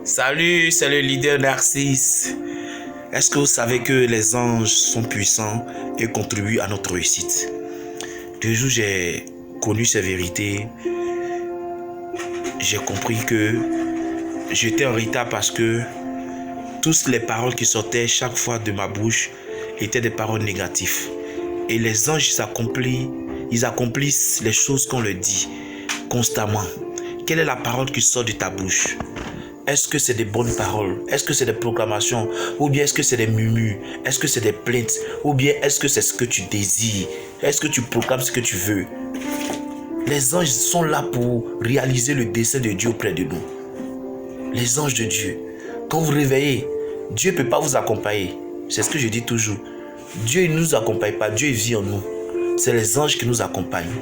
Salut, c'est le leader Narcisse. Est-ce que vous savez que les anges sont puissants et contribuent à notre réussite? Toujours j'ai connu ces vérités. J'ai compris que j'étais en retard parce que toutes les paroles qui sortaient chaque fois de ma bouche étaient des paroles négatives. Et les anges, ils accomplissent les choses qu'on leur dit constamment. Quelle est la parole qui sort de ta bouche? Est-ce que c'est des bonnes paroles? Est-ce que c'est des proclamations? Ou bien est-ce que c'est des murmures? Est-ce que c'est des plaintes? Ou bien est-ce que c'est ce que tu désires? Est-ce que tu proclames ce que tu veux? Les anges sont là pour réaliser le dessein de Dieu auprès de nous. Les anges de Dieu. Quand vous réveillez, Dieu ne peut pas vous accompagner. C'est ce que je dis toujours. Dieu ne nous accompagne pas. Dieu vit en nous. C'est les anges qui nous accompagnent.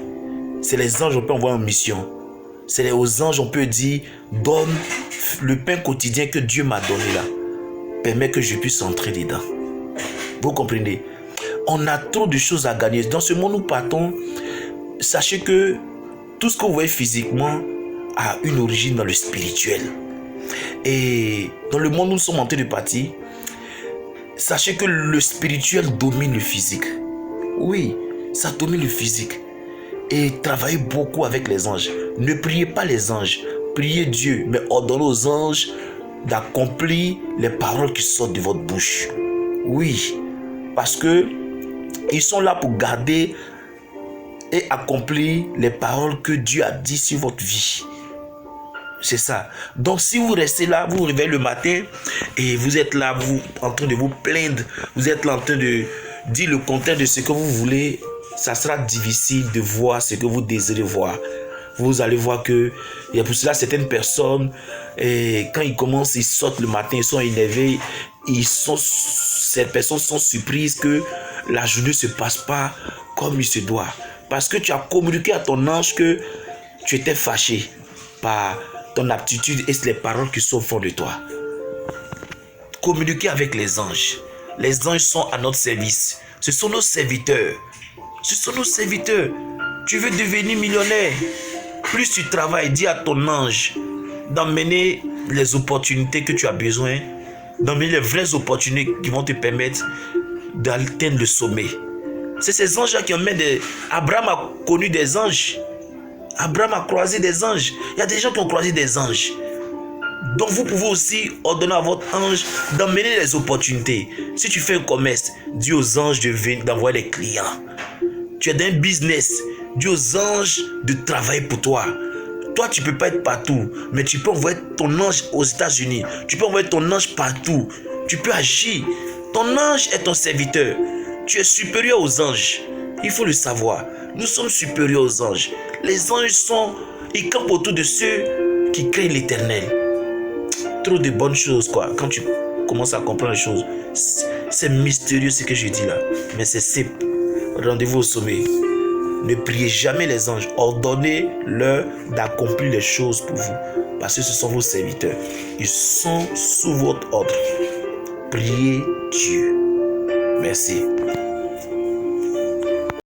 C'est les anges qu'on peut envoyer en mission. C'est aux anges on peut dire, donne le pain quotidien que Dieu m'a donné là. Permets que je puisse entrer dedans. Vous comprenez? On a trop de choses à gagner. Dans ce monde où nous partons, sachez que tout ce que vous voyez physiquement a une origine dans le spirituel. Et dans le monde où nous sommes en train de partir, sachez que le spirituel domine le physique. Oui, ça domine le physique. Et travaillez beaucoup avec les anges. Ne priez pas les anges. Priez Dieu, mais ordonnez aux anges d'accomplir les paroles qui sortent de votre bouche. Oui, parce que ils sont là pour garder et accomplir les paroles que Dieu a dit sur votre vie. C'est ça. Donc si vous restez là, vous vous réveillez le matin et vous êtes là, vous en train de vous plaindre, vous êtes là en train de dire le contraire de ce que vous voulez, ça sera difficile de voir ce que vous désirez voir. Vous allez voir que il y a pour cela certaines personnes, et quand ils commencent, ils sortent le matin, ils sont énervés, ces personnes sont surprises que la journée ne se passe pas comme il se doit. Parce que tu as communiqué à ton ange que tu étais fâché par ton aptitude et les paroles qui sont au fond de toi. Communiquez avec les anges. Les anges sont à notre service. Ce sont nos serviteurs. Ce sont nos serviteurs. Tu veux devenir millionnaire. Plus tu travailles, dis à ton ange d'emmener les opportunités que tu as besoin, d'emmener les vraies opportunités qui vont te permettre d'atteindre le sommet. C'est ces anges-là qui emmènent des... Abraham a connu des anges. Abraham a croisé des anges. Il y a des gens qui ont croisé des anges. Donc vous pouvez aussi ordonner à votre ange d'emmener les opportunités. Si tu fais un commerce, dis aux anges d'envoyer des clients. Tu es dans un business, dis aux anges de travailler pour toi. Toi, tu ne peux pas être partout, mais tu peux envoyer ton ange aux États-Unis. Tu peux envoyer ton ange partout. Tu peux agir. Ton ange est ton serviteur. Tu es supérieur aux anges. Il faut le savoir. Nous sommes supérieurs aux anges. Les anges ils campent autour de ceux qui craignent l'Éternel. Trop de bonnes choses, quoi. Quand tu commences à comprendre les choses, c'est mystérieux ce que je dis là. Mais c'est simple. Rendez-vous au sommet. Ne priez jamais les anges. Ordonnez-leur d'accomplir les choses pour vous. Parce que ce sont vos serviteurs. Ils sont sous votre ordre. Priez Dieu. Merci.